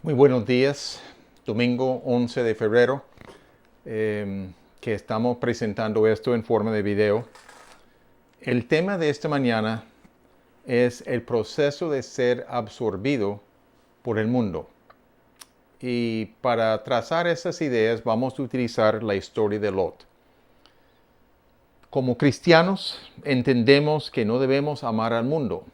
Muy buenos días, domingo 11 de febrero, que estamos presentando esto en forma de video. El tema de esta mañana es el proceso de ser absorbido por el mundo. Y para trazar esas ideas vamos a utilizar la historia de Lot. Como cristianos entendemos que no debemos amar al mundo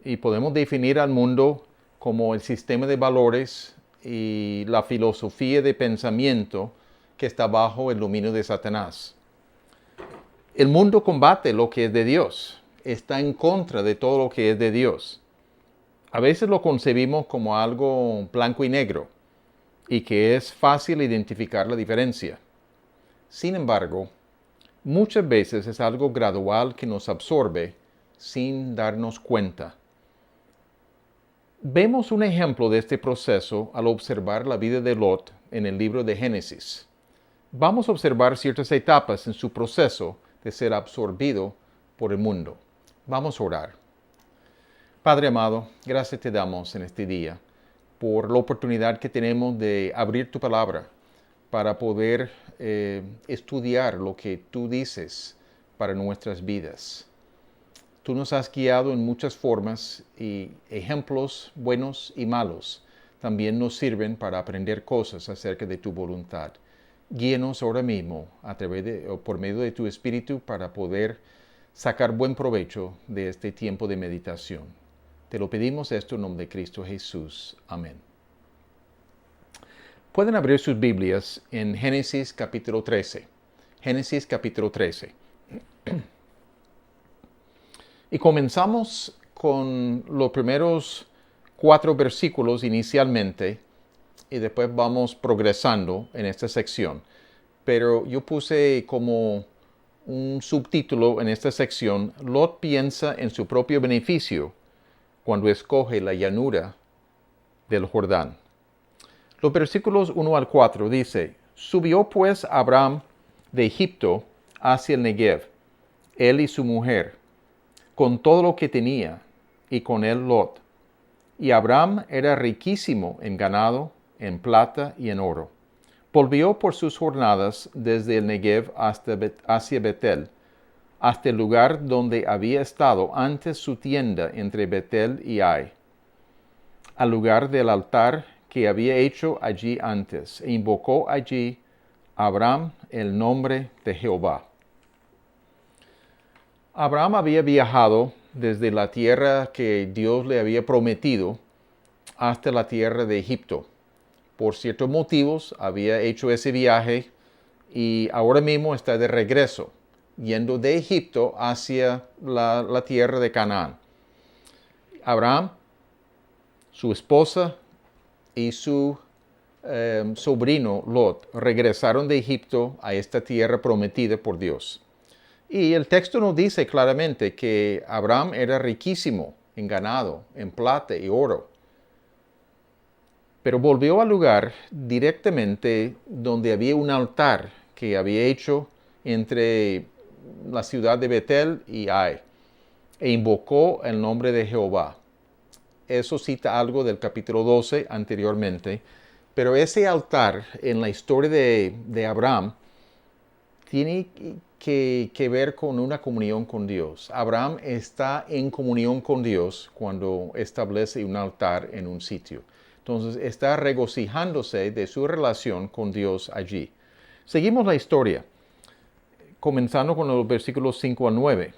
y podemos definir al mundo como el sistema de valores y la filosofía de pensamiento que está bajo el dominio de Satanás. El mundo combate lo que es de Dios, está en contra de todo lo que es de Dios. A veces lo concebimos como algo blanco y negro y que es fácil identificar la diferencia. Sin embargo, muchas veces es algo gradual que nos absorbe sin darnos cuenta. Vemos un ejemplo de este proceso al observar la vida de Lot en el libro de Génesis. Vamos a observar ciertas etapas en su proceso de ser absorbido por el mundo. Vamos a orar. Padre amado, gracias te damos en este día por la oportunidad que tenemos de abrir tu palabra para poder estudiar lo que tú dices para nuestras vidas. Tú nos has guiado en muchas formas y ejemplos buenos y malos también nos sirven para aprender cosas acerca de tu voluntad. Guíenos ahora mismo por medio de tu Espíritu para poder sacar buen provecho de este tiempo de meditación. Te lo pedimos esto en nombre de Cristo Jesús. Amén. Pueden abrir sus Biblias en Génesis capítulo 13. Génesis capítulo 13. Y comenzamos con los primeros 4 versículos inicialmente y después vamos progresando en esta sección. Pero yo puse como un subtítulo en esta sección: Lot piensa en su propio beneficio cuando escoge la llanura del Jordán. Los versículos 1 al 4 dice: Subió pues Abraham de Egipto hacia el Negev, él y su mujer, con todo lo que tenía, y con él Lot. Y Abraham era riquísimo en ganado, en plata y en oro. Volvió por sus jornadas desde el Negev hacia Betel, hasta el lugar donde había estado antes su tienda entre Betel y Ai, al lugar del altar que había hecho allí antes, e invocó allí Abraham el nombre de Jehová. Abraham había viajado desde la tierra que Dios le había prometido hasta la tierra de Egipto. Por ciertos motivos había hecho ese viaje y ahora mismo está de regreso, yendo de Egipto hacia la tierra de Canaán. Abraham, su esposa y su sobrino Lot regresaron de Egipto a esta tierra prometida por Dios. Y el texto nos dice claramente que Abraham era riquísimo en ganado, en plata y oro. Pero volvió al lugar directamente donde había un altar que había hecho entre la ciudad de Betel y Ai, e invocó el nombre de Jehová. Eso cita algo del capítulo 12 anteriormente, pero ese altar en la historia de Abraham tiene que ver con una comunión con Dios. Abraham está en comunión con Dios cuando establece un altar en un sitio. Entonces está regocijándose de su relación con Dios allí. Seguimos la historia, comenzando con los versículos 5 al 9.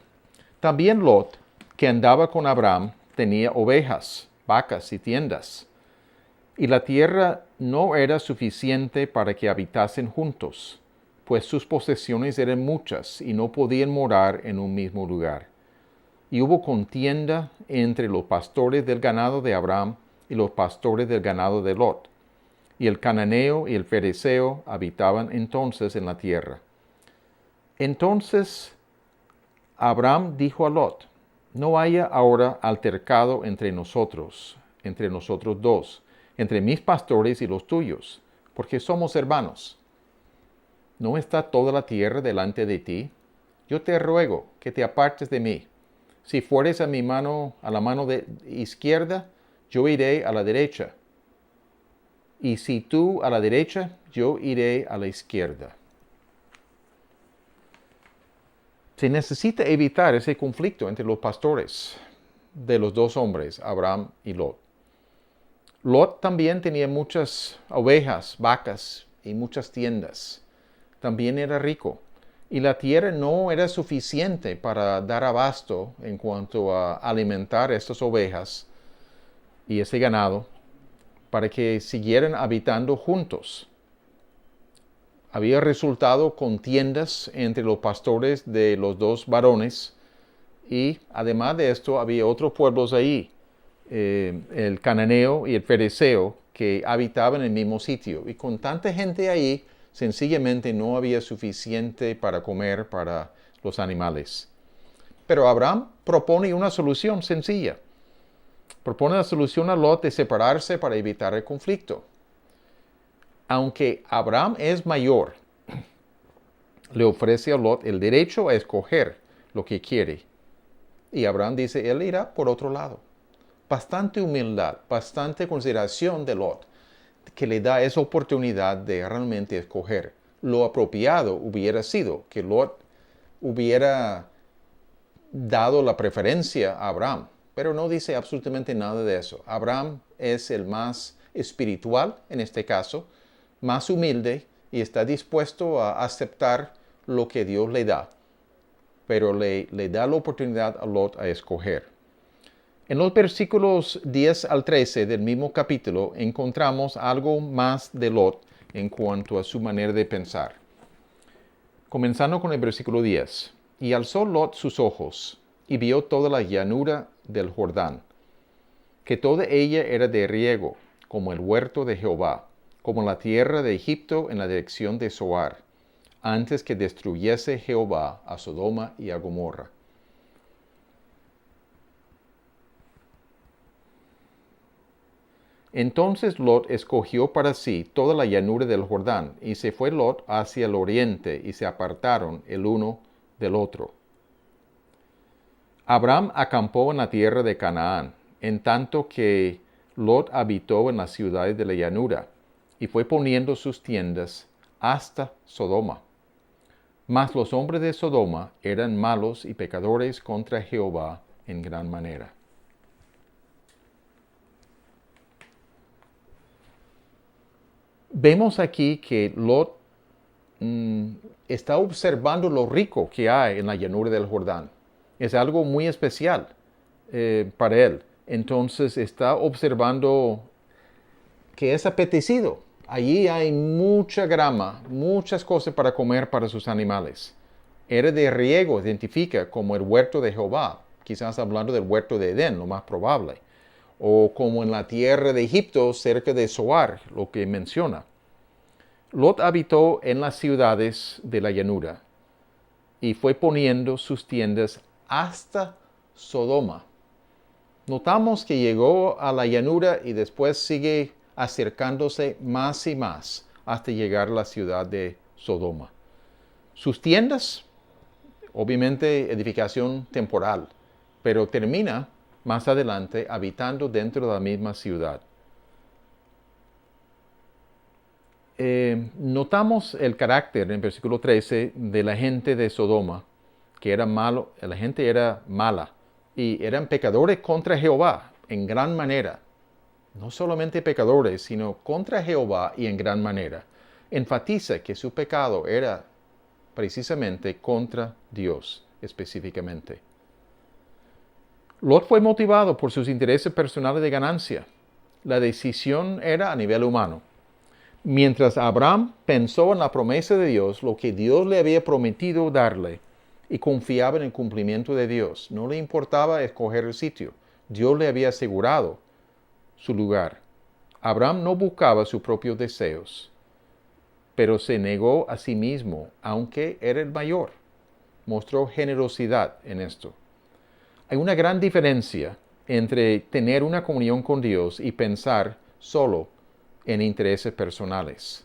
También Lot, que andaba con Abraham, tenía ovejas, vacas y tiendas. Y la tierra no era suficiente para que habitasen juntos, pues sus posesiones eran muchas y no podían morar en un mismo lugar. Y hubo contienda entre los pastores del ganado de Abraham y los pastores del ganado de Lot. Y el cananeo y el fereceo habitaban entonces en la tierra. Entonces Abraham dijo a Lot: No haya ahora altercado entre nosotros dos, entre mis pastores y los tuyos, porque somos hermanos. ¿No está toda la tierra delante de ti? Yo te ruego que te apartes de mí. Si fueres a la mano izquierda, yo iré a la derecha. y si tú a la derecha, yo iré a la izquierda. Se necesita evitar ese conflicto entre los pastores de los dos hombres, Abraham y Lot. Lot también tenía muchas ovejas, vacas y muchas tiendas. También era rico. Y la tierra no era suficiente para dar abasto en cuanto a alimentar estas ovejas y ese ganado para que siguieran habitando juntos. Había resultado contiendas entre los pastores de los dos varones y además de esto había otros pueblos ahí, el cananeo y el fereceo, que habitaban en el mismo sitio. Y con tanta gente ahí, sencillamente no había suficiente para comer para los animales. Pero Abraham propone una solución sencilla. Propone la solución a Lot de separarse para evitar el conflicto. Aunque Abraham es mayor, le ofrece a Lot el derecho a escoger lo que quiere. Y Abraham dice, él irá por otro lado. Bastante humildad, bastante consideración de Lot, que le da esa oportunidad de realmente escoger. Lo apropiado hubiera sido que Lot hubiera dado la preferencia a Abraham, pero no dice absolutamente nada de eso. Abraham es el más espiritual en este caso, más humilde y está dispuesto a aceptar lo que Dios le da, pero le da la oportunidad a Lot a escoger. En los versículos 10 al 13 del mismo capítulo encontramos algo más de Lot en cuanto a su manera de pensar. Comenzando con el versículo 10. Y alzó Lot sus ojos, y vio toda la llanura del Jordán, que toda ella era de riego, como el huerto de Jehová, como la tierra de Egipto en la dirección de Zoar, antes que destruyese Jehová a Sodoma y a Gomorra. Entonces Lot escogió para sí toda la llanura del Jordán, y se fue Lot hacia el oriente, y se apartaron el uno del otro. Abraham acampó en la tierra de Canaán, en tanto que Lot habitó en las ciudades de la llanura, y fue poniendo sus tiendas hasta Sodoma. Mas los hombres de Sodoma eran malos y pecadores contra Jehová en gran manera. Vemos aquí que Lot está observando lo rico que hay en la llanura del Jordán. Es algo muy especial para él. Entonces está observando que es apetecido. Allí hay mucha grama, muchas cosas para comer para sus animales. Era de riego, identifica como el huerto de Jehová, quizás hablando del huerto de Edén, lo más probable. O como en la tierra de Egipto, cerca de Zoar, lo que menciona. Lot habitó en las ciudades de la llanura y fue poniendo sus tiendas hasta Sodoma. Notamos que llegó a la llanura y después sigue acercándose más y más hasta llegar a la ciudad de Sodoma. Sus tiendas, obviamente edificación temporal, pero termina más adelante habitando dentro de la misma ciudad. Notamos el carácter en el versículo 13 de la gente de Sodoma, que era malo, la gente era mala y eran pecadores contra Jehová en gran manera. No solamente pecadores, sino contra Jehová y en gran manera. Enfatiza que su pecado era precisamente contra Dios específicamente. Lot fue motivado por sus intereses personales de ganancia. La decisión era a nivel humano. Mientras Abraham pensó en la promesa de Dios, lo que Dios le había prometido darle, y confiaba en el cumplimiento de Dios, no le importaba escoger el sitio. Dios le había asegurado su lugar. Abraham no buscaba sus propios deseos, pero se negó a sí mismo, aunque era el mayor. Mostró generosidad en esto. Hay una gran diferencia entre tener una comunión con Dios y pensar solo en intereses personales.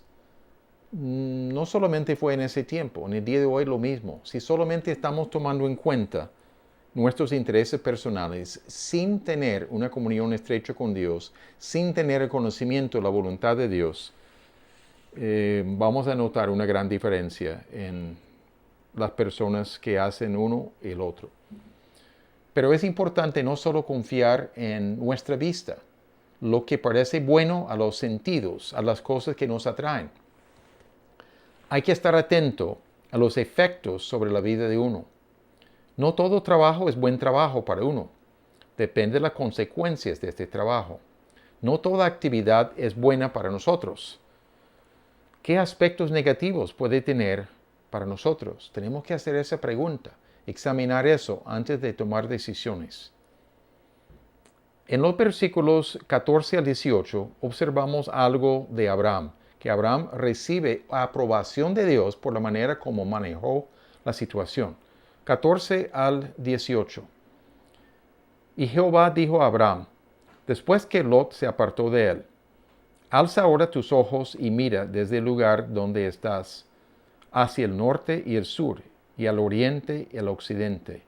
No solamente fue en ese tiempo, en el día de hoy lo mismo. Si solamente estamos tomando en cuenta nuestros intereses personales, sin tener una comunión estrecha con Dios, sin tener el conocimiento de la voluntad de Dios, vamos a notar una gran diferencia en las personas que hacen uno y el otro. Pero es importante no solo confiar en nuestra vista, lo que parece bueno a los sentidos, a las cosas que nos atraen. Hay que estar atento a los efectos sobre la vida de uno. No todo trabajo es buen trabajo para uno. Depende de las consecuencias de este trabajo. No toda actividad es buena para nosotros. ¿Qué aspectos negativos puede tener para nosotros? Tenemos que hacer esa pregunta, examinar eso antes de tomar decisiones. En los versículos 14 al 18 observamos algo de Abraham, que Abraham recibe aprobación de Dios por la manera como manejó la situación. 14 al 18. Y Jehová dijo a Abraham, después que Lot se apartó de él, alza ahora tus ojos y mira desde el lugar donde estás, hacia el norte y el sur, y al oriente y al occidente,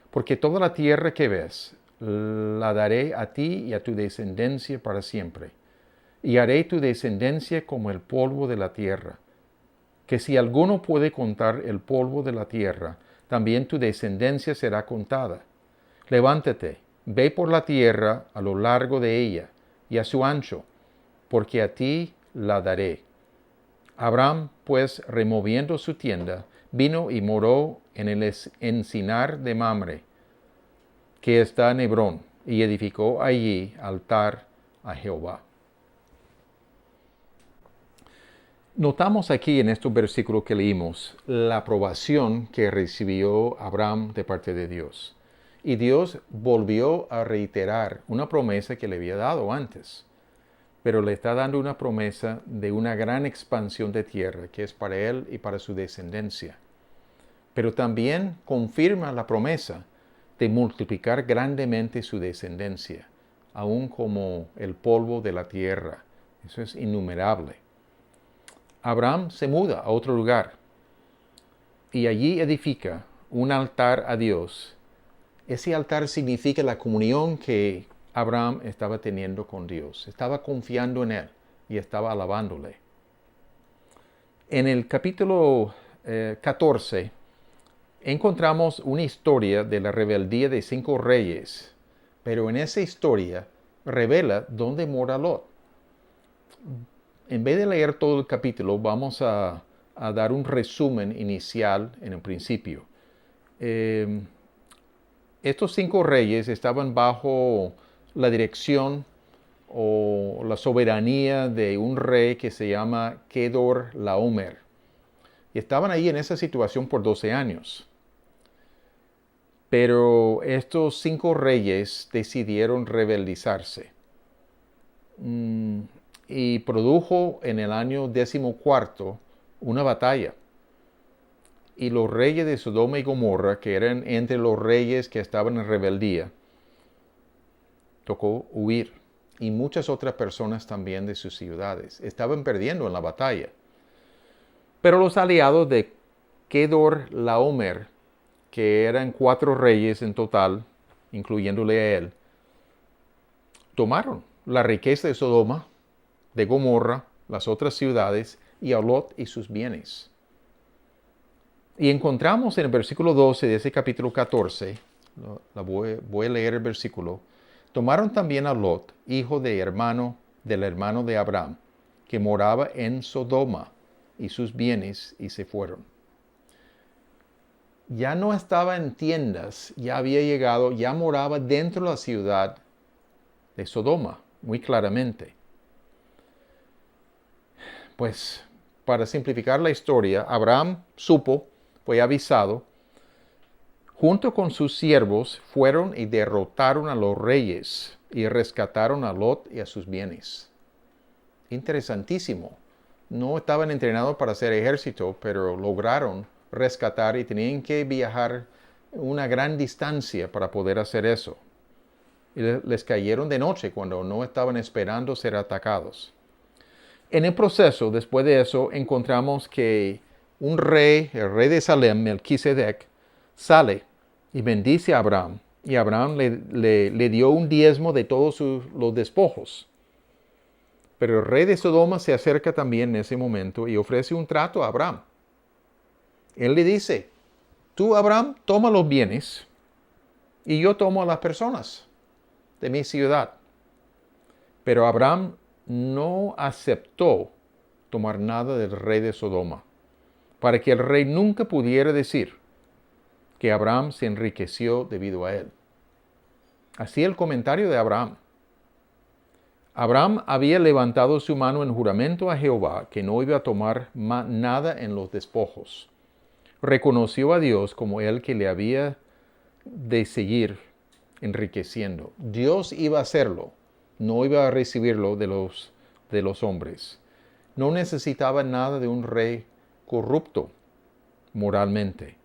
porque toda la tierra que ves, la daré a ti y a tu descendencia para siempre, y haré tu descendencia como el polvo de la tierra, que si alguno puede contar el polvo de la tierra, también tu descendencia será contada. Levántate, ve por la tierra a lo largo de ella y a su ancho, porque a ti la daré. Abraham, pues, removiendo su tienda, vino y moró en el encinar de Mamre, que está en Hebrón, y edificó allí altar a Jehová. Notamos aquí en estos versículos que leímos la aprobación que recibió Abraham de parte de Dios. Y Dios volvió a reiterar una promesa que le había dado antes, pero le está dando una promesa de una gran expansión de tierra que es para él y para su descendencia. Pero también confirma la promesa de multiplicar grandemente su descendencia, aun como el polvo de la tierra. Eso es innumerable. Abraham se muda a otro lugar y allí edifica un altar a Dios. Ese altar significa la comunión que Abraham estaba teniendo con Dios. Estaba confiando en Él y estaba alabándole. En el capítulo 14 encontramos una historia de la rebeldía de 5 reyes, pero en esa historia revela dónde mora Lot. En vez de leer todo el capítulo, vamos a dar un resumen inicial en el principio. Estos 5 reyes estaban bajo la dirección o la soberanía de un rey que se llama Kedor Laomer. Y estaban ahí en esa situación por 12 años. Pero estos 5 reyes decidieron rebeldizarse. Y produjo en el año 14 una batalla. Y los reyes de Sodoma y Gomorra, que eran entre los reyes que estaban en rebeldía, tocó huir. Y muchas otras personas también de sus ciudades estaban perdiendo en la batalla. Pero los aliados de Kedor Laomer, que eran 4 reyes en total, incluyéndole a él, tomaron la riqueza de Sodoma, de Gomorra, las otras ciudades, y a Lot y sus bienes. Y encontramos en el versículo 12 de ese capítulo 14, voy a leer el versículo, tomaron también a Lot, hijo del hermano de Abraham, que moraba en Sodoma, y sus bienes, y se fueron. Ya no estaba en tiendas, ya había llegado, ya moraba dentro de la ciudad de Sodoma, muy claramente. Pues, para simplificar la historia, Abraham supo, fue avisado, junto con sus siervos fueron y derrotaron a los reyes y rescataron a Lot y a sus bienes. Interesantísimo. No estaban entrenados para hacer ejército, pero lograron rescatar y tenían que viajar una gran distancia para poder hacer eso. Y les cayeron de noche cuando no estaban esperando ser atacados. En el proceso, después de eso, encontramos que un rey, el rey de Salem, Melquisedec, sale y bendice a Abraham. Y Abraham le dio un diezmo de todos los despojos. Pero el rey de Sodoma se acerca también en ese momento y ofrece un trato a Abraham. Él le dice, tú, Abraham, toma los bienes y yo tomo a las personas de mi ciudad. Pero Abraham no aceptó tomar nada del rey de Sodoma, para que el rey nunca pudiera decir que Abraham se enriqueció debido a él. Así el comentario de Abraham. Abraham había levantado su mano en juramento a Jehová que no iba a tomar nada en los despojos. Reconoció a Dios como el que le había de seguir enriqueciendo. Dios iba a hacerlo, no iba a recibirlo de los hombres. No necesitaba nada de un rey corrupto moralmente.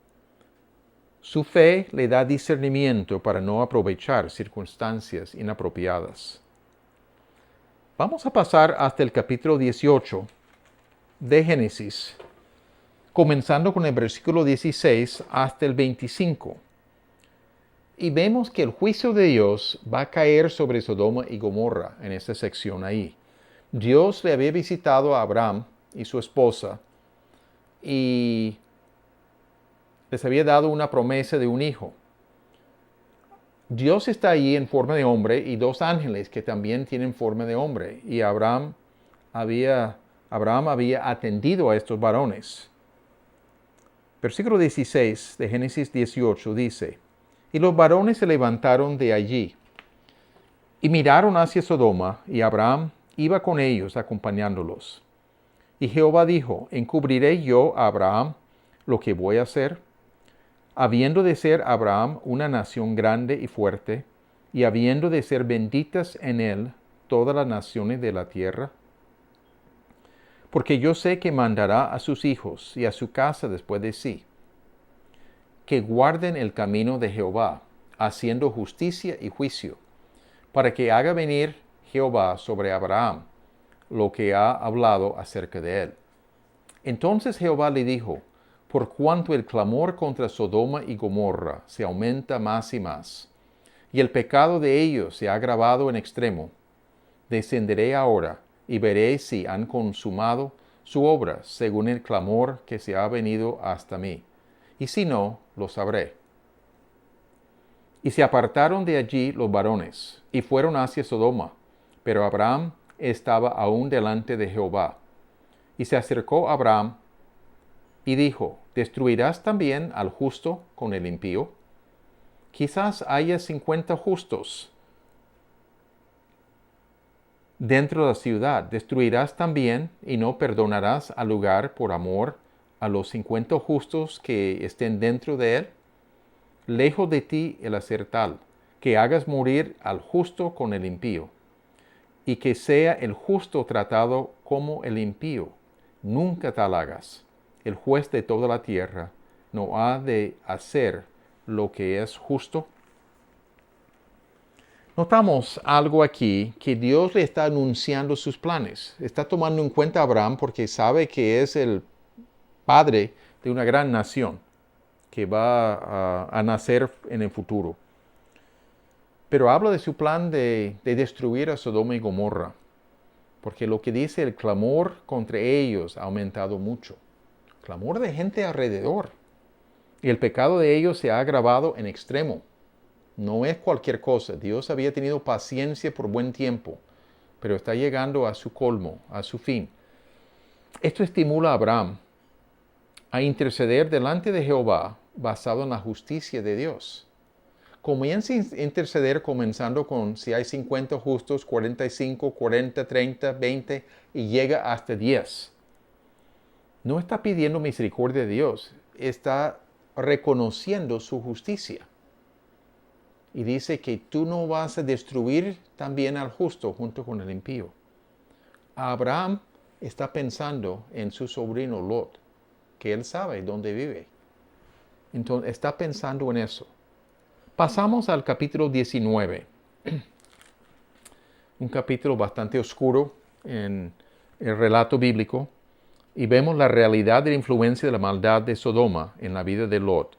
Su fe le da discernimiento para no aprovechar circunstancias inapropiadas. Vamos a pasar hasta el capítulo 18 de Génesis, comenzando con el versículo 16 hasta el 25. Y vemos que el juicio de Dios va a caer sobre Sodoma y Gomorra en esta sección ahí. Dios le había visitado a Abraham y su esposa y les había dado una promesa de un hijo. Dios está allí en forma de hombre y dos ángeles que también tienen forma de hombre. Y Abraham había atendido a estos varones. Versículo 16 de Génesis 18 dice, y los varones se levantaron de allí y miraron hacia Sodoma, y Abraham iba con ellos acompañándolos. Y Jehová dijo, ¿encubriré yo a Abraham lo que voy a hacer? Habiendo de ser Abraham una nación grande y fuerte, y habiendo de ser benditas en él todas las naciones de la tierra. Porque yo sé que mandará a sus hijos y a su casa después de sí, que guarden el camino de Jehová, haciendo justicia y juicio, para que haga venir Jehová sobre Abraham lo que ha hablado acerca de él. Entonces Jehová le dijo, por cuanto el clamor contra Sodoma y Gomorra se aumenta más y más, y el pecado de ellos se ha agravado en extremo, descenderé ahora y veré si han consumado su obra según el clamor que se ha venido hasta mí, y si no, lo sabré. Y se apartaron de allí los varones, y fueron hacia Sodoma, pero Abraham estaba aún delante de Jehová. Y se acercó Abraham y dijo, ¿destruirás también al justo con el impío? Quizás haya 50 justos dentro de la ciudad. ¿Destruirás también y no perdonarás al lugar por amor a los 50 justos que estén dentro de él? Lejos de ti el hacer tal, que hagas morir al justo con el impío, y que sea el justo tratado como el impío. Nunca tal hagas. El juez de toda la tierra no ha de hacer lo que es justo. Notamos algo aquí, que Dios le está anunciando sus planes. Está tomando en cuenta a Abraham porque sabe que es el padre de una gran nación que va a nacer en el futuro. Pero habla de su plan de destruir a Sodoma y Gomorra, porque lo que dice, el clamor contra ellos ha aumentado mucho. Clamor de gente alrededor. Y el pecado de ellos se ha agravado en extremo. No es cualquier cosa. Dios había tenido paciencia por buen tiempo, pero está llegando a su colmo, a su fin. Esto estimula a Abraham a interceder delante de Jehová basado en la justicia de Dios. Comienza a interceder comenzando con si hay 50 justos, 45, 40, 30, 20 y llega hasta 10. No está pidiendo misericordia de Dios, está reconociendo su justicia. Y dice que tú no vas a destruir también al justo junto con el impío. Abraham está pensando en su sobrino Lot, que él sabe dónde vive. Entonces está pensando en eso. Pasamos al capítulo 19. Un capítulo bastante oscuro en el relato bíblico. Y vemos la realidad de la influencia de la maldad de Sodoma en la vida de Lot.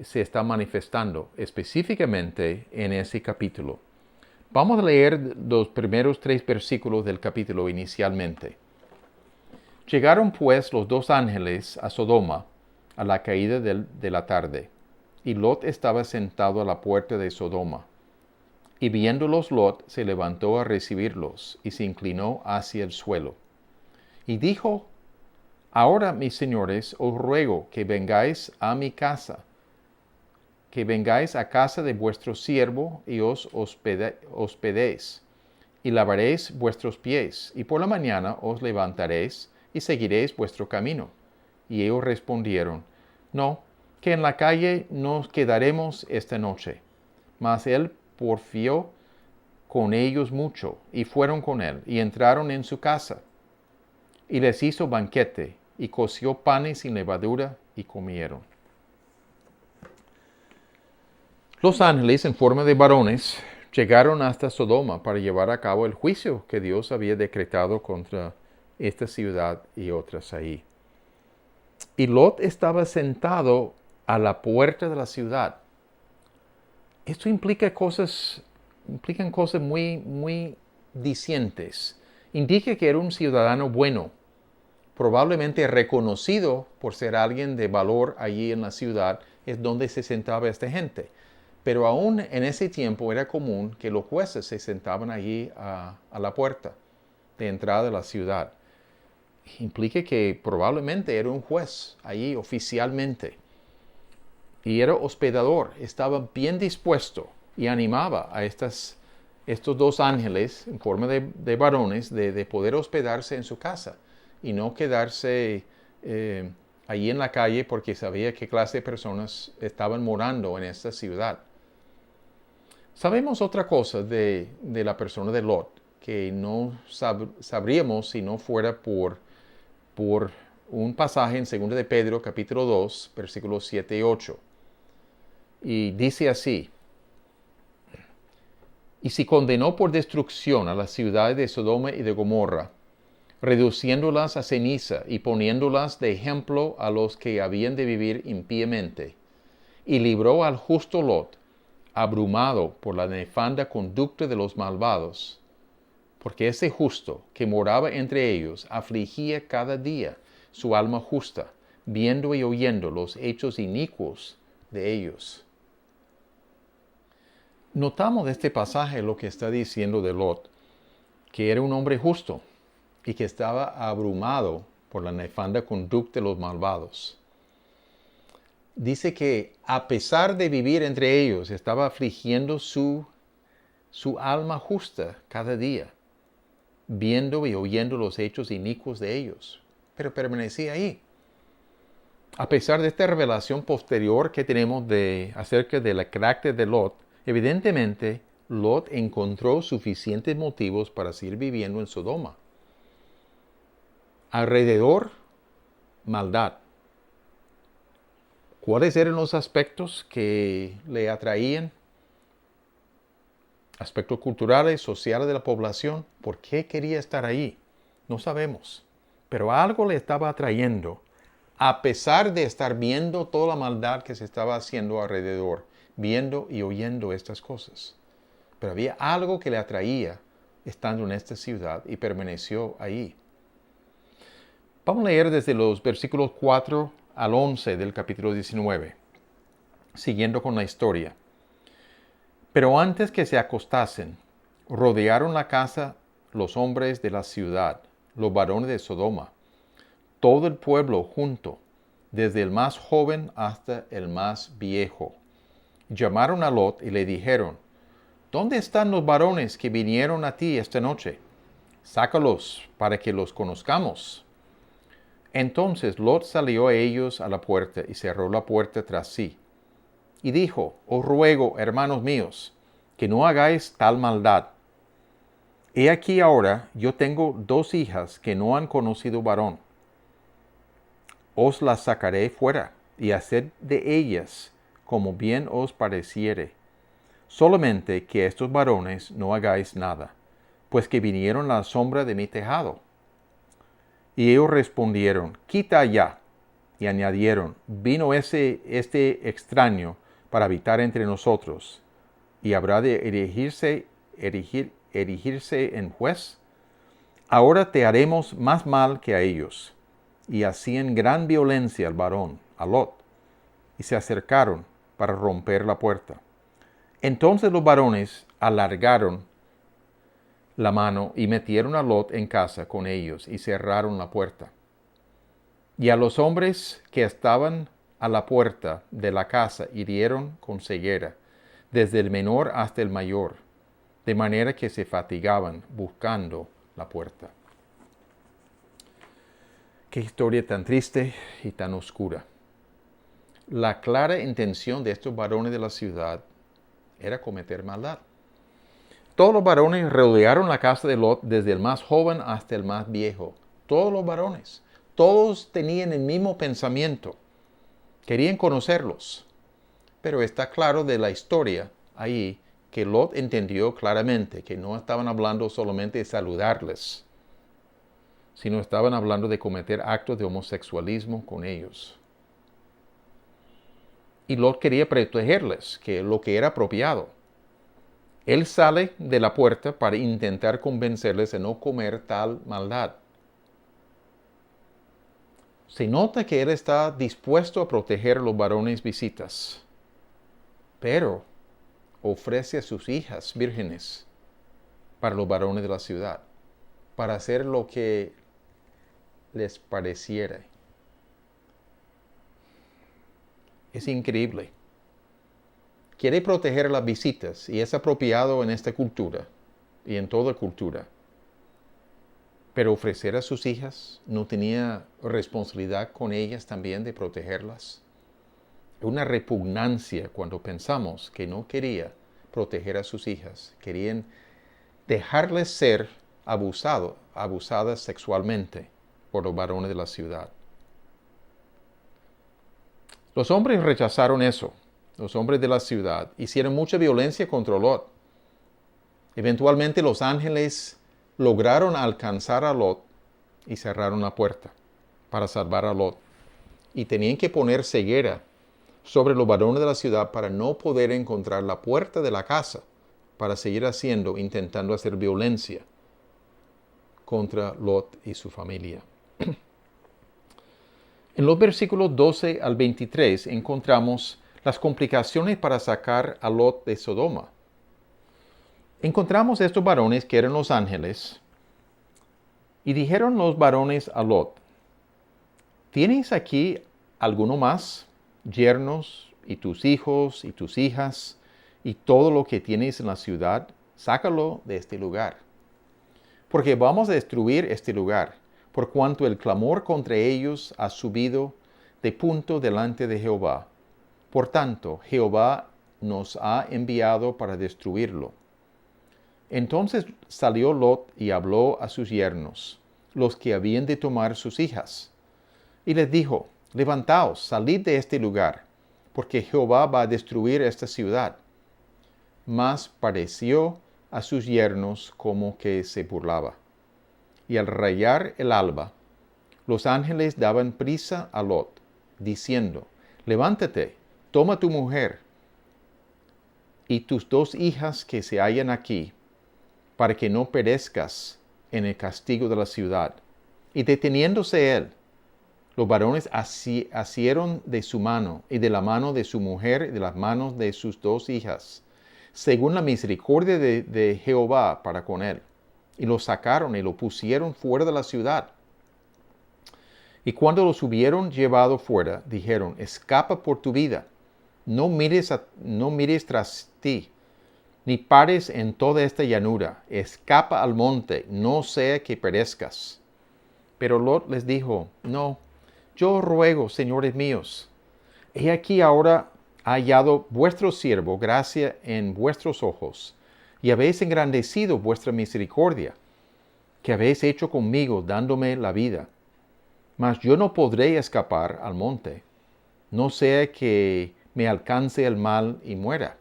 se está manifestando específicamente en ese capítulo. Vamos a leer los primeros 3 versículos del capítulo inicialmente. Llegaron pues los 2 ángeles a Sodoma a la caída de la tarde, y Lot estaba sentado a la puerta de Sodoma. Y viéndolos Lot se levantó a recibirlos, y se inclinó hacia el suelo. Y dijo: Ahora, mis señores, os ruego que vengáis a mi casa, que vengáis a casa de vuestro siervo y os hospedéis, y lavaréis vuestros pies, y por la mañana os levantaréis y seguiréis vuestro camino. Y ellos respondieron: No, que en la calle nos quedaremos esta noche. Mas él porfió con ellos mucho, y fueron con él, y entraron en su casa. Y les hizo banquete, y coció panes sin levadura, y comieron. Los ángeles, en forma de varones, llegaron hasta Sodoma para llevar a cabo el juicio que Dios había decretado contra esta ciudad y otras ahí. Y Lot estaba sentado a la puerta de la ciudad. Esto implican cosas muy dicientes. Indica que era un ciudadano bueno, probablemente reconocido por ser alguien de valor allí en la ciudad, es donde se sentaba esta gente. Pero aún en ese tiempo era común que los jueces se sentaban allí a la puerta de entrada de la ciudad. Implica que probablemente era un juez allí oficialmente. Y era hospedador, estaba bien dispuesto y animaba a estos 2 ángeles en forma de varones de poder hospedarse en su casa y no quedarse allí en la calle porque sabía qué clase de personas estaban morando en esta ciudad. Sabemos otra cosa de la persona de Lot, que no sabríamos si no fuera por un pasaje en 2 de Pedro, capítulo 2, versículos 7 y 8. Y dice así: Y si condenó por destrucción a las ciudades de Sodoma y de Gomorra, reduciéndolas a ceniza y poniéndolas de ejemplo a los que habían de vivir impíamente, y libró al justo Lot, abrumado por la nefanda conducta de los malvados, porque ese justo que moraba entre ellos afligía cada día su alma justa, viendo y oyendo los hechos inicuos de ellos. Notamos de este pasaje lo que está diciendo de Lot, que era un hombre justo y que estaba abrumado por la nefanda conducta de los malvados. Dice que a pesar de vivir entre ellos, estaba afligiendo su alma justa cada día, viendo y oyendo los hechos inicuos de ellos, pero permanecía ahí. A pesar de esta revelación posterior que tenemos acerca del carácter de Lot, evidentemente Lot encontró suficientes motivos para seguir viviendo en Sodoma. Alrededor, maldad. ¿Cuáles eran los aspectos que le atraían? Aspectos culturales, sociales de la población. ¿Por qué quería estar ahí? No sabemos. Pero algo le estaba atrayendo, a pesar de estar viendo toda la maldad que se estaba haciendo alrededor, viendo y oyendo estas cosas. Pero había algo que le atraía estando en esta ciudad y permaneció ahí. Vamos a leer desde los versículos 4 al 11 del capítulo 19, siguiendo con la historia. Pero antes que se acostasen, rodearon la casa los hombres de la ciudad, los varones de Sodoma, todo el pueblo junto, desde el más joven hasta el más viejo. Llamaron a Lot y le dijeron: ¿Dónde están los varones que vinieron a ti esta noche? Sácalos para que los conozcamos. Entonces Lot salió a ellos a la puerta y cerró la puerta tras sí. Y dijo: Os ruego, hermanos míos, que no hagáis tal maldad. He aquí ahora yo tengo 2 hijas que no han conocido varón. Os las sacaré fuera y haced de ellas como bien os pareciere. Solamente que estos varones no hagáis nada, pues que vinieron a la sombra de mi tejado. Y ellos respondieron: Quita allá. y añadieron, vino este extraño para habitar entre nosotros, y habrá de erigirse en juez. Ahora te haremos más mal que a ellos. Y hacían gran violencia al varón, a Lot, y se acercaron para romper la puerta. Entonces los varones alargaron la mano y metieron a Lot en casa con ellos y cerraron la puerta. Y a los hombres que estaban a la puerta de la casa hirieron con ceguera, desde el menor hasta el mayor, de manera que se fatigaban buscando la puerta. Qué historia tan triste y tan oscura. La clara intención de estos varones de la ciudad era cometer maldad. Todos los varones rodearon la casa de Lot, desde el más joven hasta el más viejo. Todos los varones. Todos tenían el mismo pensamiento. Querían conocerlos. Pero está claro de la historia ahí que Lot entendió claramente que no estaban hablando solamente de saludarles, sino estaban hablando de cometer actos de homosexualismo con ellos. Y Lot quería protegerles, que lo que era apropiado. Él sale de la puerta para intentar convencerles de no comer tal maldad. Se nota que él está dispuesto a proteger a los varones visitas, pero ofrece a sus hijas vírgenes para los varones de la ciudad, para hacer lo que les pareciera. Es increíble. Quiere proteger a las visitas y es apropiado en esta cultura y en toda cultura. Pero ofrecer a sus hijas, ¿no tenía responsabilidad con ellas también de protegerlas? Una repugnancia cuando pensamos que no quería proteger a sus hijas. Querían dejarles ser abusadas sexualmente por los varones de la ciudad. Los hombres rechazaron eso. Los hombres de la ciudad hicieron mucha violencia contra Lot. Eventualmente los ángeles lograron alcanzar a Lot y cerraron la puerta para salvar a Lot. Y tenían que poner ceguera sobre los varones de la ciudad para no poder encontrar la puerta de la casa, para seguir intentando hacer violencia contra Lot y su familia. En los versículos 12 al 23 encontramos las complicaciones para sacar a Lot de Sodoma. Encontramos estos varones que eran los ángeles, y dijeron los varones a Lot, ¿tienes aquí alguno más, yernos y tus hijos y tus hijas, y todo lo que tienes en la ciudad? Sácalo de este lugar, porque vamos a destruir este lugar, por cuanto el clamor contra ellos ha subido de punto delante de Jehová. Por tanto, Jehová nos ha enviado para destruirlo. Entonces salió Lot y habló a sus yernos, los que habían de tomar sus hijas, y les dijo, levantaos, salid de este lugar, porque Jehová va a destruir esta ciudad. Mas pareció a sus yernos como que se burlaba. Y al rayar el alba, los ángeles daban prisa a Lot, diciendo, levántate, toma tu mujer y tus 2 hijas que se hallan aquí, para que no perezcas en el castigo de la ciudad. Y deteniéndose él, los varones asieron de su mano y de la mano de su mujer y de las manos de sus 2 hijas, según la misericordia de Jehová para con él. Y lo sacaron y lo pusieron fuera de la ciudad. Y cuando los hubieron llevado fuera, dijeron, escapa por tu vida, no mires tras ti, ni pares en toda esta llanura, escapa al monte, no sea que perezcas. Pero Lot les dijo, no, yo ruego, señores míos, he aquí ahora ha hallado vuestro siervo gracia en vuestros ojos, y habéis engrandecido vuestra misericordia, que habéis hecho conmigo dándome la vida. Mas yo no podré escapar al monte, no sea que me alcance el mal y muera.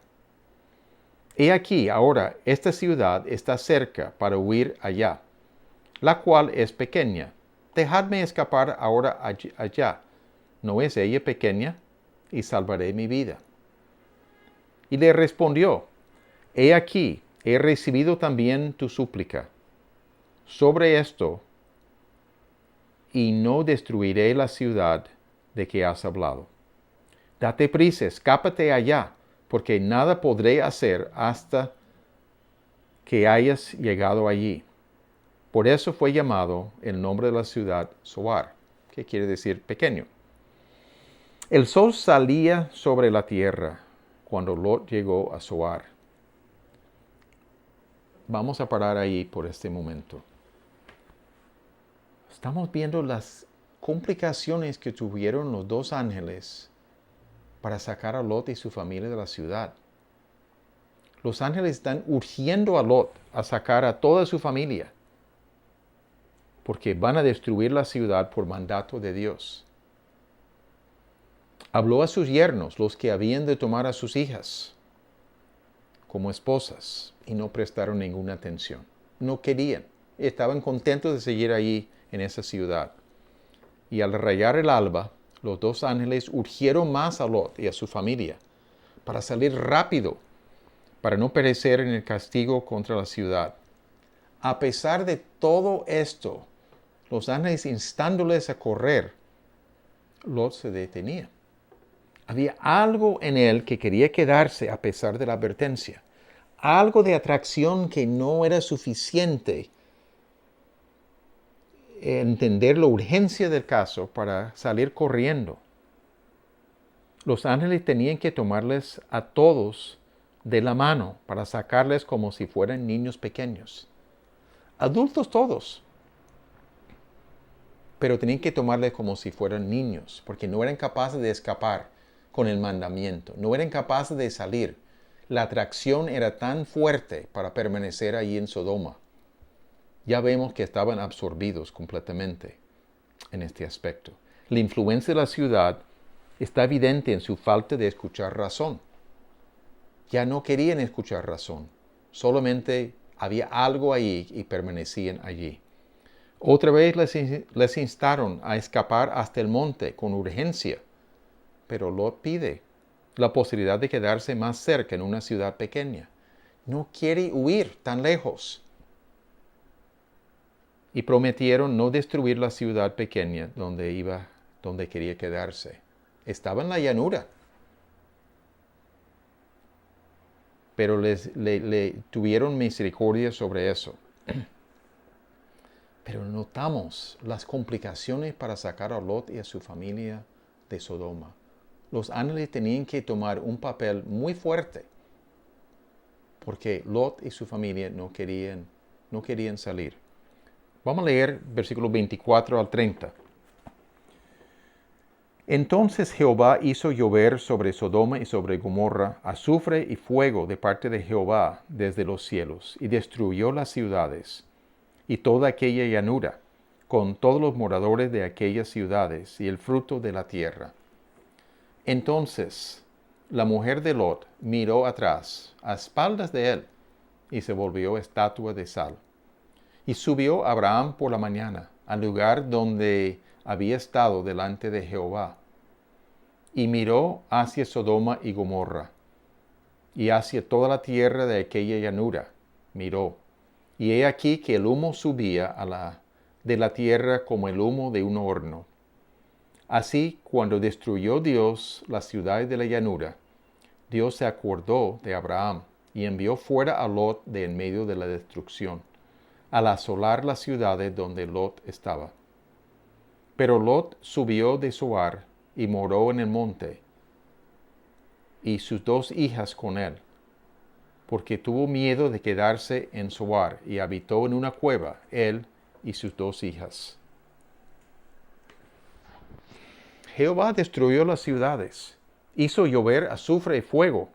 He aquí ahora esta ciudad está cerca para huir allá, la cual es pequeña. Dejadme escapar ahora allá. ¿no es ella pequeña? Y salvaré mi vida. Y le respondió, he aquí, he recibido también tu súplica sobre esto, y no destruiré la ciudad de que has hablado. Date prisa, escápate allá, porque nada podré hacer hasta que hayas llegado allí. Por eso fue llamado el nombre de la ciudad Zoar, que quiere decir pequeño. El sol salía sobre la tierra cuando Lot llegó a Zoar. Vamos a parar ahí por este momento. Estamos viendo las complicaciones que tuvieron los dos ángeles para sacar a Lot y su familia de la ciudad. Los ángeles están urgiendo a Lot a sacar a toda su familia, porque van a destruir la ciudad por mandato de Dios. Habló a sus yernos, los que habían de tomar a sus hijas como esposas, y no prestaron ninguna atención. No querían. Estaban contentos de seguir allí en esa ciudad. Y al rayar el alba, los dos ángeles urgieron más a Lot y a su familia para salir rápido, para no perecer en el castigo contra la ciudad. A pesar de todo esto, los ángeles instándoles a correr, Lot se detenía. Había algo en él que quería quedarse a pesar de la advertencia. Algo de atracción que no era suficiente entender la urgencia del caso para salir corriendo. Los ángeles tenían que tomarles a todos de la mano para sacarles como si fueran niños pequeños. Adultos todos. Pero tenían que tomarles como si fueran niños, porque no eran capaces de escapar con el mandamiento. No eran capaces de salir. La atracción era tan fuerte para permanecer allí en Sodoma. Ya vemos que estaban absorbidos completamente en este aspecto. La influencia de la ciudad está evidente en su falta de escuchar razón. Ya no querían escuchar razón. Solamente había algo ahí y permanecían allí. Otra vez les instaron a escapar hasta el monte con urgencia. Pero Lot pide la posibilidad de quedarse más cerca en una ciudad pequeña. No quiere huir tan lejos. Y prometieron no destruir la ciudad pequeña donde quería quedarse. Estaba en la llanura. Pero le tuvieron misericordia sobre eso. Pero notamos las complicaciones para sacar a Lot y a su familia de Sodoma. Los ángeles tenían que tomar un papel muy fuerte porque Lot y su familia no querían salir. Vamos a leer versículos 24 al 30. Entonces Jehová hizo llover sobre Sodoma y sobre Gomorra azufre y fuego de parte de Jehová desde los cielos, y destruyó las ciudades y toda aquella llanura, con todos los moradores de aquellas ciudades y el fruto de la tierra. Entonces la mujer de Lot miró atrás, a espaldas de él, y se volvió estatua de sal. Y subió Abraham por la mañana al lugar donde había estado delante de Jehová, y miró hacia Sodoma y Gomorra, y hacia toda la tierra de aquella llanura miró. Y he aquí que el humo subía de la tierra como el humo de un horno. Así, cuando destruyó Dios las ciudades de la llanura, Dios se acordó de Abraham y envió fuera a Lot de en medio de la destrucción, al asolar las ciudades donde Lot estaba. Pero Lot subió de Zoar y moró en el monte, y sus dos hijas con él, porque tuvo miedo de quedarse en Zoar, y habitó en una cueva, él y sus dos hijas. Jehová destruyó las ciudades, hizo llover azufre y fuego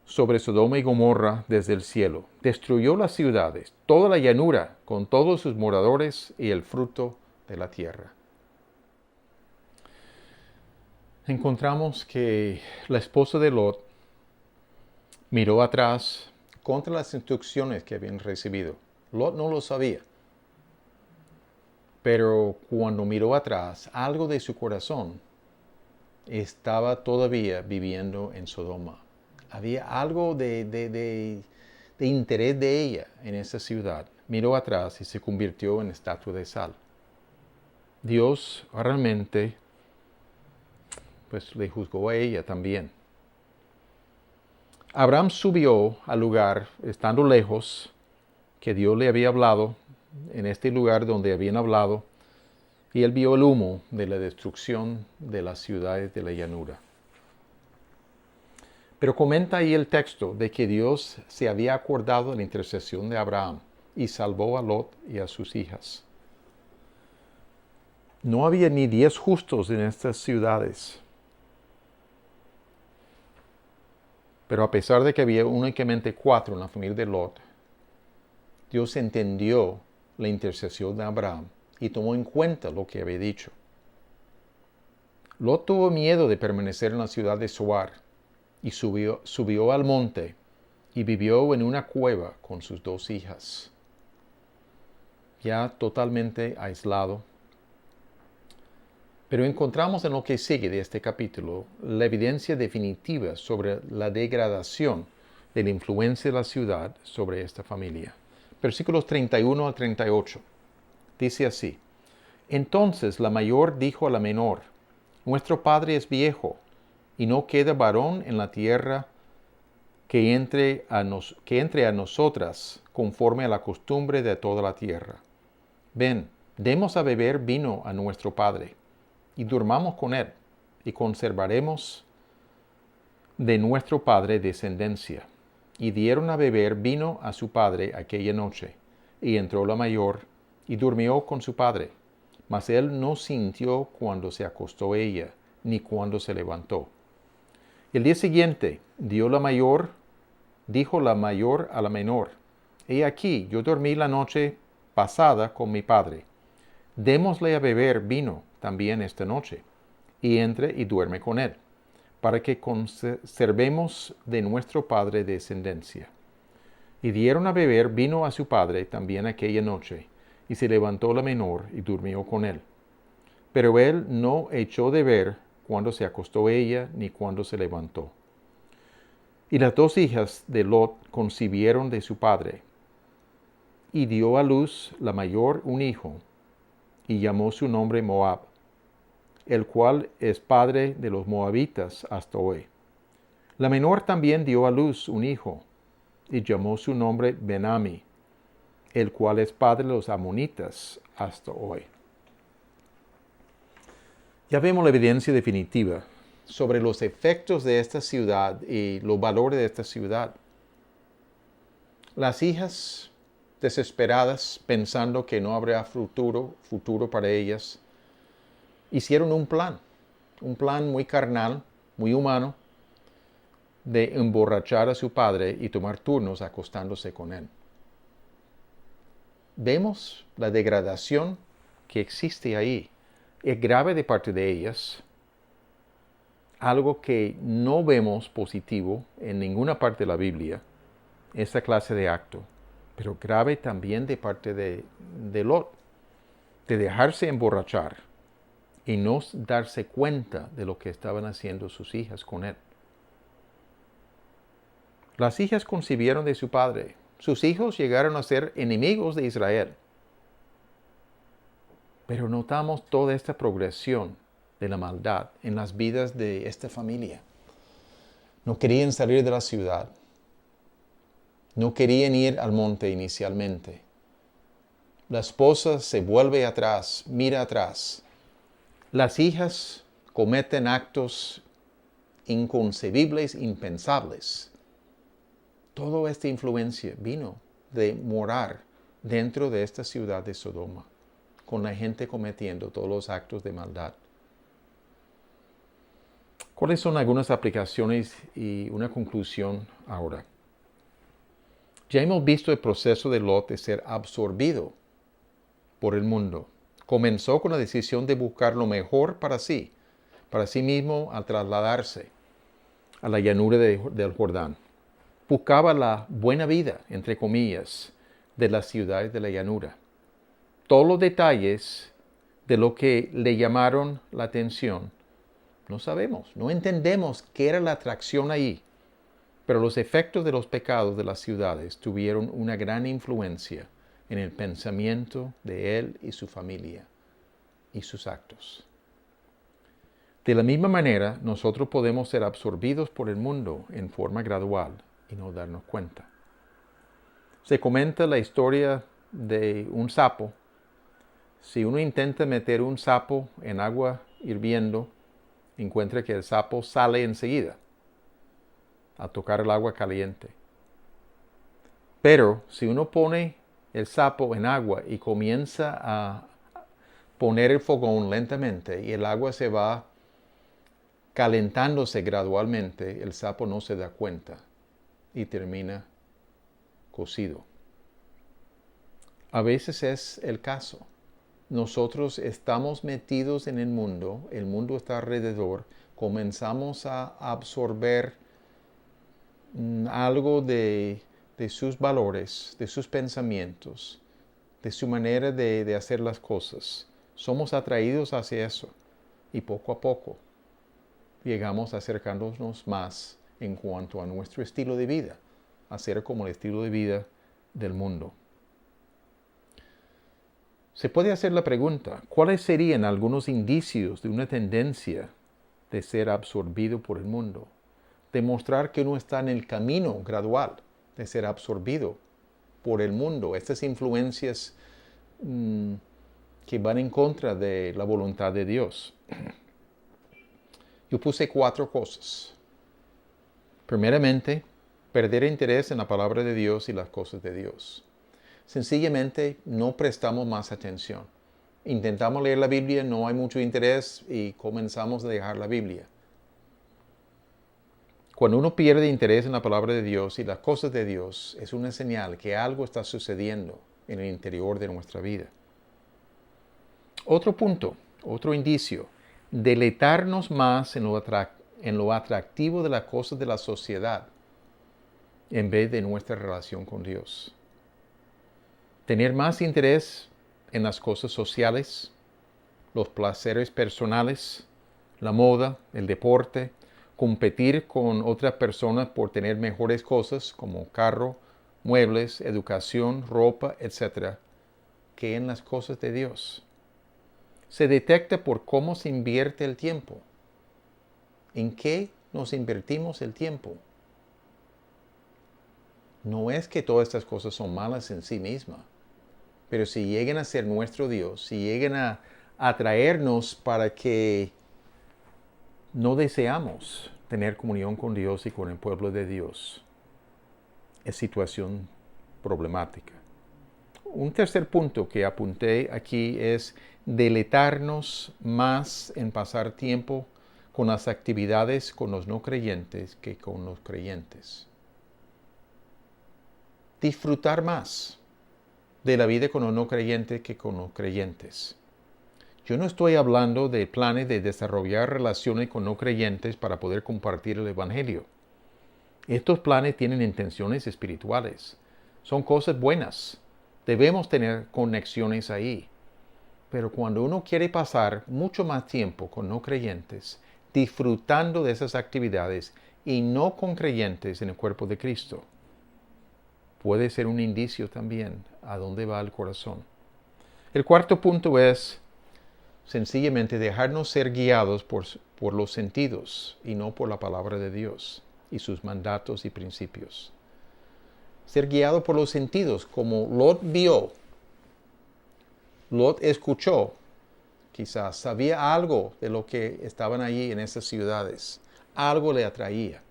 sobre Sodoma y Gomorra desde el cielo. Destruyó las ciudades, toda la llanura, con todos sus moradores y el fruto de la tierra. Encontramos que la esposa de Lot miró atrás contra las instrucciones que habían recibido. Lot no lo sabía. Pero cuando miró atrás, algo de su corazón estaba todavía viviendo en Sodoma. Había algo de interés de ella en esa ciudad. Miró atrás y se convirtió en estatua de sal. Dios realmente pues le juzgó a ella también. Abraham subió al lugar, estando lejos, que Dios le había hablado, en este lugar donde habían hablado, y él vio el humo de la destrucción de las ciudades de la llanura. Pero comenta ahí el texto de que Dios se había acordado de la intercesión de Abraham y salvó a Lot y a sus hijas. No había ni 10 justos en estas ciudades. Pero a pesar de que había únicamente 4 en la familia de Lot, Dios entendió la intercesión de Abraham y tomó en cuenta lo que había dicho. Lot tuvo miedo de permanecer en la ciudad de Zoar y subió al monte y vivió en una cueva con sus 2 hijas. Ya totalmente aislado. Pero encontramos en lo que sigue de este capítulo la evidencia definitiva sobre la degradación de la influencia de la ciudad sobre esta familia. Versículos 31 al 38. Dice así: Entonces la mayor dijo a la menor: Nuestro padre es viejo, y no queda varón en la tierra que entre a nosotras conforme a la costumbre de toda la tierra. Ven, demos a beber vino a nuestro padre, y durmamos con él, y conservaremos de nuestro padre descendencia. Y dieron a beber vino a su padre aquella noche, y entró la mayor, y durmió con su padre. Mas él no sintió cuando se acostó ella, ni cuando se levantó. El día siguiente dijo la mayor a la menor: He aquí, yo dormí la noche pasada con mi padre. Démosle a beber vino también esta noche, y entre y duerme con él, para que conservemos de nuestro padre descendencia. Y dieron a beber vino a su padre también aquella noche, y se levantó la menor y durmió con él. Pero él no echó de ver cuando se acostó ella, ni cuando se levantó. Y las 2 hijas de Lot concibieron de su padre, y dio a luz la mayor un hijo, y llamó su nombre Moab, el cual es padre de los moabitas hasta hoy. La menor también dio a luz un hijo, y llamó su nombre Ben-Ammi, el cual es padre de los amonitas hasta hoy. Ya vemos la evidencia definitiva sobre los efectos de esta ciudad y los valores de esta ciudad. Las hijas, desesperadas, pensando que no habrá futuro para ellas, hicieron un plan muy carnal, muy humano, de emborrachar a su padre y tomar turnos acostándose con él. Vemos la degradación que existe ahí. Es grave de parte de ellas, algo que no vemos positivo en ninguna parte de la Biblia, esa clase de acto, pero grave también de parte de Lot, de dejarse emborrachar y no darse cuenta de lo que estaban haciendo sus hijas con él. Las hijas concibieron de su padre. Sus hijos llegaron a ser enemigos de Israel. Pero notamos toda esta progresión de la maldad en las vidas de esta familia. No querían salir de la ciudad. No querían ir al monte inicialmente. La esposa se vuelve atrás, mira atrás. Las hijas cometen actos inconcebibles, impensables. Toda esta influencia vino de morar dentro de esta ciudad de Sodoma, con la gente cometiendo todos los actos de maldad. ¿Cuáles son algunas aplicaciones y una conclusión ahora? Ya hemos visto el proceso de Lot de ser absorbido por el mundo. Comenzó con la decisión de buscar lo mejor para sí mismo al trasladarse a la llanura del Jordán. Buscaba la buena vida, entre comillas, de las ciudades de la llanura. Todos los detalles de lo que le llamaron la atención? No sabemos, no entendemos qué era la atracción ahí, pero los efectos de los pecados de las ciudades tuvieron una gran influencia en el pensamiento de él y su familia y sus actos. De la misma manera, nosotros podemos ser absorbidos por el mundo en forma gradual y no darnos cuenta. Se comenta la historia de un sapo. Si uno intenta meter un sapo en agua hirviendo, encuentra que el sapo sale enseguida a tocar el agua caliente. Pero si uno pone el sapo en agua y comienza a poner el fogón lentamente y el agua se va calentándose gradualmente, el sapo no se da cuenta y termina cocido. A veces es el caso. Nosotros estamos metidos en el mundo está alrededor, comenzamos a absorber algo de sus valores, de sus pensamientos, de su manera de hacer las cosas. Somos atraídos hacia eso y poco a poco llegamos a acercarnos más en cuanto a nuestro estilo de vida, a ser como el estilo de vida del mundo. Se puede hacer la pregunta, ¿cuáles serían algunos indicios de una tendencia de ser absorbido por el mundo? Demostrar que uno está en el camino gradual de ser absorbido por el mundo, estas influencias que van en contra de la voluntad de Dios. Yo puse 4 cosas. Primeramente, perder interés en la palabra de Dios y las cosas de Dios. Sencillamente no prestamos más atención. Intentamos leer la Biblia, no hay mucho interés y comenzamos a dejar la Biblia. Cuando uno pierde interés en la palabra de Dios y las cosas de Dios, es una señal que algo está sucediendo en el interior de nuestra vida. Otro punto, otro indicio, deleitarnos más en lo atractivo de las cosas de la sociedad en vez de nuestra relación con Dios. Tener más interés en las cosas sociales, los placeres personales, la moda, el deporte, competir con otras personas por tener mejores cosas como carro, muebles, educación, ropa, etc., que en las cosas de Dios. Se detecta por cómo se invierte el tiempo. ¿En qué nos invertimos el tiempo? No es que todas estas cosas son malas en sí mismas, pero si llegan a ser nuestro Dios, si llegan a atraernos para que no deseamos tener comunión con Dios y con el pueblo de Dios, es situación problemática. Un tercer punto que apunté aquí es deleitarnos más en pasar tiempo con las actividades con los no creyentes que con los creyentes. Disfrutar más de la vida con los no creyentes que con los creyentes. Yo no estoy hablando de planes de desarrollar relaciones con no creyentes para poder compartir el Evangelio. Estos planes tienen intenciones espirituales. Son cosas buenas. Debemos tener conexiones ahí. Pero cuando uno quiere pasar mucho más tiempo con no creyentes, disfrutando de esas actividades y no con creyentes en el cuerpo de Cristo, puede ser un indicio también a dónde va el corazón. El cuarto punto es sencillamente dejarnos ser guiados por los sentidos y no por la palabra de Dios y sus mandatos y principios. Ser guiado por los sentidos, como Lot vio, Lot escuchó, quizás sabía algo de lo que estaban allí en esas ciudades, algo le atraía.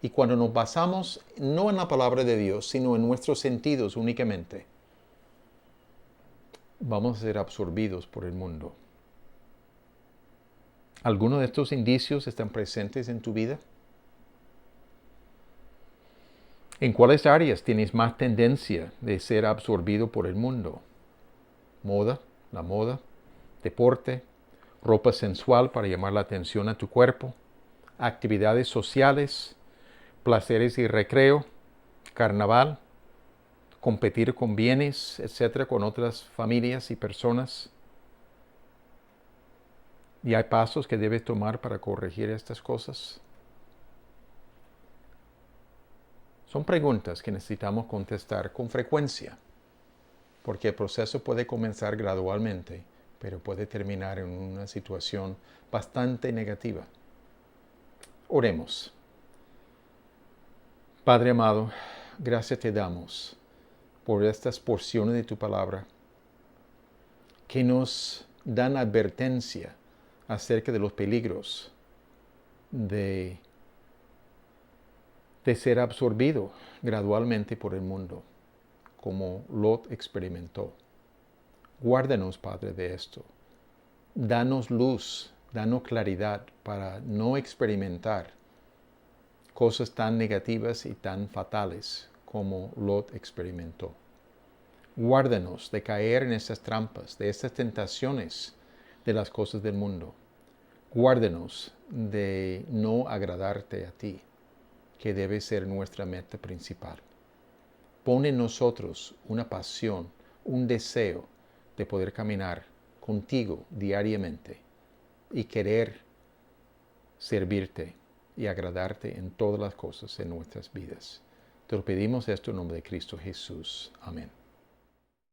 Y cuando nos basamos no en la palabra de Dios, sino en nuestros sentidos únicamente, vamos a ser absorbidos por el mundo. ¿Alguno de estos indicios están presentes en tu vida? ¿En cuáles áreas tienes más tendencia de ser absorbido por el mundo? Moda, la moda, deporte, ropa sensual para llamar la atención a tu cuerpo, actividades sociales, placeres y recreo, carnaval, competir con bienes, etc., con otras familias y personas. ¿Y hay pasos que debes tomar para corregir estas cosas? Son preguntas que necesitamos contestar con frecuencia, porque el proceso puede comenzar gradualmente, pero puede terminar en una situación bastante negativa. Oremos. Padre amado, gracias te damos por estas porciones de tu palabra que nos dan advertencia acerca de los peligros de ser absorbido gradualmente por el mundo, como Lot experimentó. Guárdanos, Padre, de esto. Danos luz, danos claridad para no experimentar cosas tan negativas y tan fatales como Lot experimentó. Guárdanos de caer en esas trampas, de esas tentaciones de las cosas del mundo. Guárdanos de no agradarte a ti, que debe ser nuestra meta principal. Pon en nosotros una pasión, un deseo de poder caminar contigo diariamente y querer servirte y agradarte en todas las cosas en nuestras vidas. Te lo pedimos esto en nombre de Cristo Jesús. Amén.